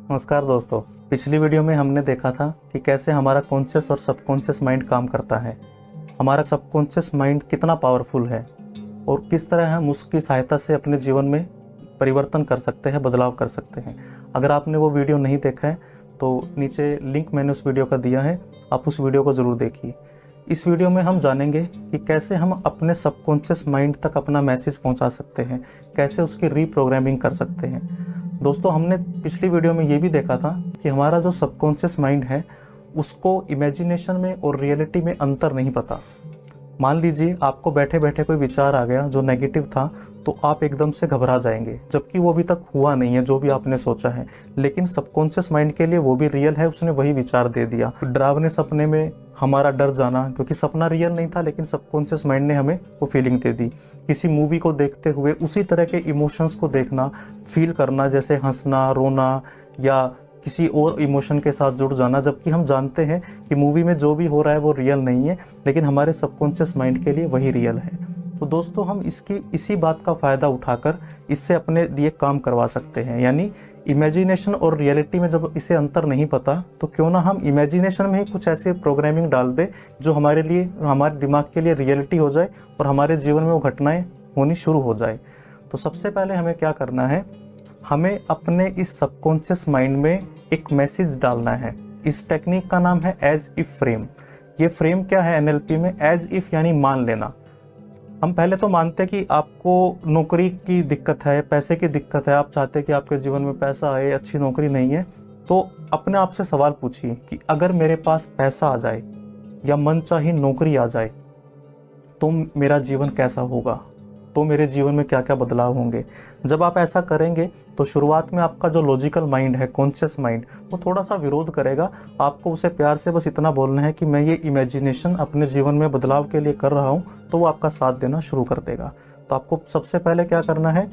नमस्कार दोस्तों। पिछली वीडियो में हमने देखा था कि कैसे हमारा कॉन्शियस और सबकॉन्शियस माइंड काम करता है, हमारा सबकॉन्शियस माइंड कितना पावरफुल है और किस तरह हम उसकी सहायता से अपने जीवन में परिवर्तन कर सकते हैं, बदलाव कर सकते हैं। अगर आपने वो वीडियो नहीं देखा है तो नीचे लिंक मैंने उस वीडियो का दिया है, आप उस वीडियो को ज़रूर देखिए। इस वीडियो में हम जानेंगे कि कैसे हम अपने सबकॉन्शियस माइंड तक अपना मैसेज पहुंचा सकते हैं, कैसे उसकी रीप्रोग्रामिंग कर सकते हैं। दोस्तों, हमने पिछली वीडियो में ये भी देखा था कि हमारा जो सबकॉन्शियस माइंड है उसको इमेजिनेशन में और रियलिटी में अंतर नहीं पता। मान लीजिए आपको बैठे बैठे कोई विचार आ गया जो नेगेटिव था, तो आप एकदम से घबरा जाएंगे, जबकि वो अभी तक हुआ नहीं है जो भी आपने सोचा है, लेकिन सबकॉन्शियस माइंड के लिए वो भी रियल है, उसने वही विचार दे दिया। डरावने सपने में हमारा डर जाना, क्योंकि सपना रियल नहीं था लेकिन सबकॉन्शियस माइंड ने हमें वो फीलिंग दे दी। किसी मूवी को देखते हुए उसी तरह के इमोशंस को देखना, फील करना, जैसे हंसना, रोना या किसी और इमोशन के साथ जुड़ जाना, जबकि हम जानते हैं कि मूवी में जो भी हो रहा है वो रियल नहीं है, लेकिन हमारे सबकॉन्शियस माइंड के लिए वही रियल है। तो दोस्तों, हम इसी बात का फ़ायदा उठाकर इससे अपने लिए काम करवा सकते हैं। यानी इमेजिनेशन और रियलिटी में जब इसे अंतर नहीं पता, तो क्यों ना हम इमेजिनेशन में ही कुछ ऐसे प्रोग्रामिंग डाल दें जो हमारे लिए, हमारे दिमाग के लिए रियलिटी हो जाए और हमारे जीवन में वो घटनाएं होनी शुरू हो जाए। तो सबसे पहले हमें क्या करना है, हमें अपने इस सबकॉन्शियस माइंड में एक मैसेज डालना है। इस टेक्निक का नाम है एज इफ फ्रेम। ये फ्रेम क्या है एनएलपी में? एज इफ यानी मान लेना। हम पहले तो मानते हैं कि आपको नौकरी की दिक्कत है, पैसे की दिक्कत है, आप चाहते हैं कि आपके जीवन में पैसा आए, अच्छी नौकरी नहीं है, तो अपने आप से सवाल पूछिए कि अगर मेरे पास पैसा आ जाए या मनचाही नौकरी आ जाए तो मेरा जीवन कैसा होगा, तो मेरे जीवन में क्या क्या बदलाव होंगे। जब आप ऐसा करेंगे तो शुरुआत में आपका जो लॉजिकल माइंड है, कॉन्शियस माइंड, वो थोड़ा सा विरोध करेगा। आपको उसे प्यार से बस इतना बोलना है कि मैं ये इमेजिनेशन अपने जीवन में बदलाव के लिए कर रहा हूँ, तो वो आपका साथ देना शुरू कर देगा। तो आपको सबसे पहले क्या करना है,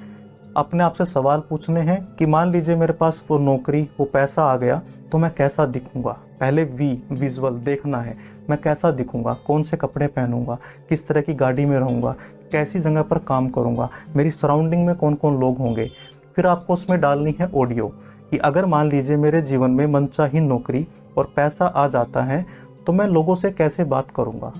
अपने आप से सवाल पूछने हैं कि मान लीजिए मेरे पास वो नौकरी, वो पैसा आ गया, तो मैं कैसा दिखूंगा। पहले विजुअल देखना है, मैं कैसा दिखूंगा, कौन से कपड़े पहनूंगा, किस तरह की गाड़ी में रहूंगा, कैसी जगह पर काम करूंगा, मेरी सराउंडिंग में कौन कौन लोग होंगे। फिर आपको उसमें डालनी है ऑडियो कि अगर मान लीजिए मेरे जीवन में मनचाही नौकरी और पैसा आ जाता है तो मैं लोगों से कैसे बात करूंगा,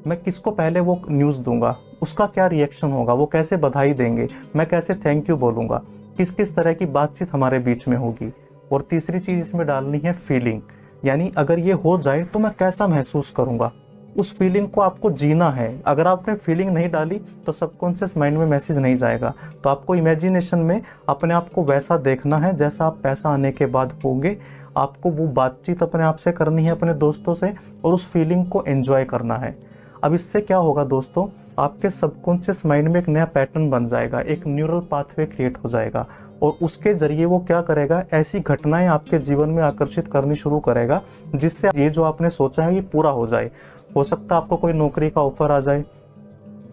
मैं किसको पहले वो न्यूज़ दूंगा, उसका क्या रिएक्शन होगा, वो कैसे बधाई देंगे, मैं कैसे थैंक यू बोलूँगा, किस किस तरह की बातचीत हमारे बीच में होगी। और तीसरी चीज़ इसमें डालनी है फीलिंग, यानी अगर ये हो जाए तो मैं कैसा महसूस करूँगा। उस फीलिंग को आपको जीना है। अगर आपने फीलिंग नहीं डाली तो सबकॉन्शियस माइंड में मैसेज नहीं जाएगा। तो आपको इमेजिनेशन में अपने आप को वैसा देखना है जैसा आप पैसा आने के बाद होंगे। आपको वो बातचीत अपने आप से करनी है, अपने दोस्तों से, और उस फीलिंग को एंजॉय करना है। अब इससे क्या होगा दोस्तों, आपके सबकॉन्शियस माइंड में एक नया पैटर्न बन जाएगा, एक न्यूरल पाथवे क्रिएट हो जाएगा, और उसके जरिए वो क्या करेगा, ऐसी घटनाएं आपके जीवन में आकर्षित करनी शुरू करेगा जिससे ये जो आपने सोचा है ये पूरा हो जाए। हो सकता है आपको कोई नौकरी का ऑफर आ जाए,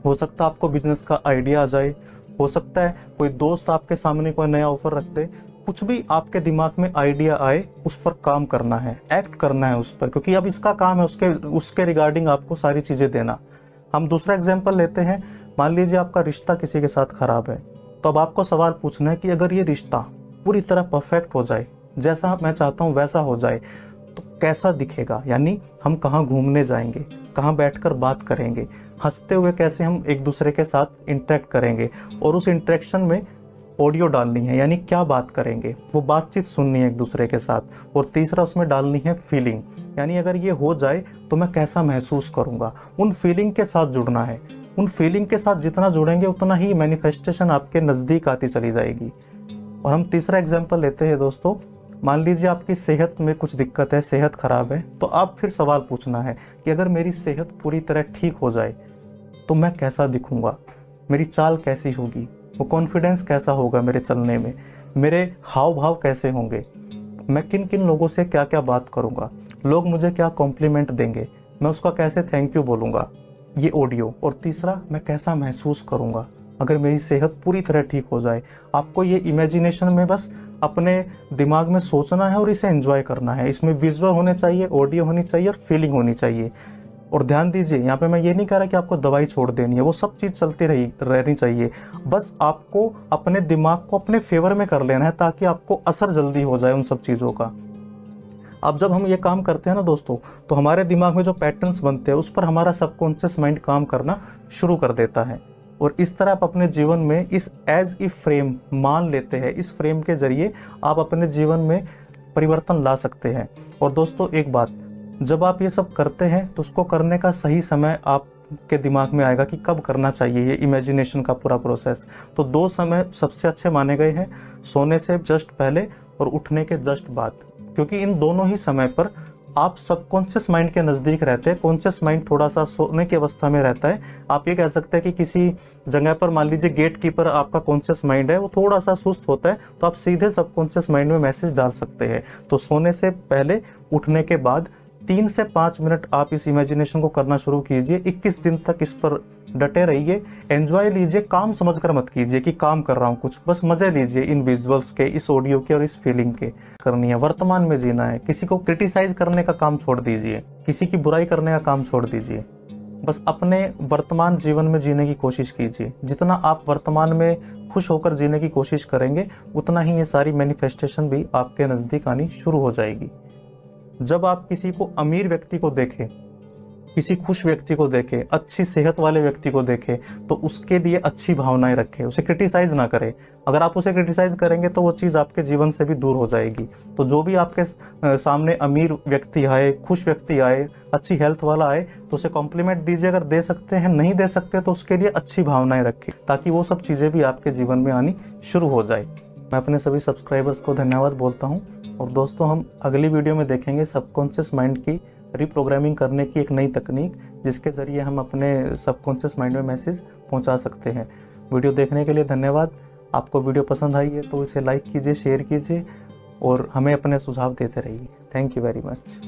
हो सकता है आपको बिजनेस का आइडिया आ जाए, हो सकता है कोई दोस्त आपके सामने कोई नया ऑफर रख दे। कुछ भी आपके दिमाग में आइडिया आए, उस पर काम करना है, एक्ट करना है उस पर, क्योंकि अब इसका काम है उसके रिगार्डिंग आपको सारी चीज़ें देना। हम दूसरा एग्जाम्पल लेते हैं। मान लीजिए आपका रिश्ता किसी के साथ खराब है, तो अब आपको सवाल पूछना है कि अगर ये रिश्ता पूरी तरह परफेक्ट हो जाए, जैसा मैं चाहता हूँ वैसा हो जाए, तो कैसा दिखेगा। यानी हम कहाँ घूमने जाएंगे, कहाँ बैठकर बात करेंगे, हंसते हुए कैसे हम एक दूसरे के साथ इंटरेक्ट करेंगे, और उस इंटरेक्शन में ऑडियो डालनी है, यानी क्या बात करेंगे, वो बातचीत सुननी है एक दूसरे के साथ। और तीसरा उसमें डालनी है फीलिंग, यानी अगर ये हो जाए तो मैं कैसा महसूस करूँगा। उन फीलिंग के साथ जुड़ना है। उन फीलिंग के साथ जितना जुड़ेंगे उतना ही मैनिफेस्टेशन आपके नज़दीक आती चली जाएगी। और हम तीसरा एग्जाम्पल लेते हैं दोस्तों। मान लीजिए आपकी सेहत में कुछ दिक्कत है, सेहत खराब है, तो आप फिर सवाल पूछना है कि अगर मेरी सेहत पूरी तरह ठीक हो जाए तो मैं कैसा दिखूंगा, मेरी चाल कैसी होगी, वो कॉन्फिडेंस कैसा होगा मेरे चलने में, मेरे हाव भाव कैसे होंगे, मैं किन किन लोगों से क्या क्या बात करूंगा, लोग मुझे क्या कॉम्प्लीमेंट देंगे, मैं उसका कैसे थैंक यू बोलूँगा, ये ऑडियो। और तीसरा, मैं कैसा महसूस करूँगा अगर मेरी सेहत पूरी तरह ठीक हो जाए। आपको ये इमेजिनेशन में बस अपने दिमाग में सोचना है और इसे एंजॉय करना है। इसमें विजुअल होने चाहिए, ऑडियो होनी चाहिए और फीलिंग होनी चाहिए। और ध्यान दीजिए, यहाँ पे मैं ये नहीं कह रहा कि आपको दवाई छोड़ देनी है, वो सब चीज़ चलती रहनी चाहिए। बस आपको अपने दिमाग को अपने फेवर में कर लेना है ताकि आपको असर जल्दी हो जाए उन सब चीज़ों का। अब जब हम ये काम करते हैं ना दोस्तों, तो हमारे दिमाग में जो पैटर्न्स बनते हैं उस पर हमारा सबकॉन्शियस माइंड काम करना शुरू कर देता है। और इस तरह आप अपने जीवन में इस एज ए फ्रेम मान लेते हैं। इस फ्रेम के जरिए आप अपने जीवन में परिवर्तन ला सकते हैं। और दोस्तों एक बात, जब आप ये सब करते हैं तो उसको करने का सही समय आपके दिमाग में आएगा कि कब करना चाहिए। ये इमेजिनेशन का पूरा प्रोसेस, तो 2 समय सबसे अच्छे माने गए हैं, सोने से जस्ट पहले और उठने के जस्ट बाद, क्योंकि इन दोनों ही समय पर आप सबकॉन्शियस माइंड के नज़दीक रहते हैं। कॉन्शियस माइंड थोड़ा सा सोने की अवस्था में रहता है। आप ये कह सकते हैं कि किसी जगह पर मान लीजिए गेट कीपर आपका कॉन्शियस माइंड है, वो थोड़ा सा सुस्त होता है, तो आप सीधे सबकॉन्शियस माइंड में मैसेज डाल सकते हैं। तो सोने से पहले, उठने के बाद 3 से 5 मिनट आप इस इमेजिनेशन को करना शुरू कीजिए। 21 दिन तक इस पर डटे रहिए, एंजॉय लीजिए, काम समझकर मत कीजिए कि काम कर रहा हूँ कुछ, बस मजे लीजिए इन विजुअल्स के, इस ऑडियो के और इस फीलिंग के। करनी है, वर्तमान में जीना है। किसी को क्रिटिसाइज करने का काम छोड़ दीजिए, किसी की बुराई करने का काम छोड़ दीजिए, बस अपने वर्तमान जीवन में जीने की कोशिश कीजिए। जितना आप वर्तमान में खुश होकर जीने की कोशिश करेंगे, उतना ही ये सारी मैनिफेस्टेशन भी आपके नज़दीक आनी शुरू हो जाएगी। जब आप किसी को अमीर व्यक्ति को देखें, किसी खुश व्यक्ति को देखें, अच्छी सेहत वाले व्यक्ति को देखें, तो उसके लिए अच्छी भावनाएं रखें, उसे क्रिटिसाइज ना करें। अगर आप उसे क्रिटिसाइज करेंगे तो वो चीज़ आपके जीवन से भी दूर हो जाएगी। तो जो भी आपके सामने अमीर व्यक्ति आए, खुश व्यक्ति आए, अच्छी हेल्थ वाला आए, तो उसे कॉम्प्लीमेंट दीजिए। अगर दे सकते हैं, नहीं दे सकते तो उसके लिए अच्छी भावनाएं रखें, ताकि वो सब चीज़ें भी आपके जीवन में आनी शुरू हो जाए। मैं अपने सभी सब्सक्राइबर्स को धन्यवाद बोलता हूँ। और दोस्तों, हम अगली वीडियो में देखेंगे सबकॉन्शियस माइंड की रिप्रोग्रामिंग करने की एक नई तकनीक, जिसके ज़रिए हम अपने सबकॉन्शियस माइंड में मैसेज पहुंचा सकते हैं। वीडियो देखने के लिए धन्यवाद। आपको वीडियो पसंद आई है तो इसे लाइक कीजिए, शेयर कीजिए और हमें अपने सुझाव देते रहिए। Thank you very much.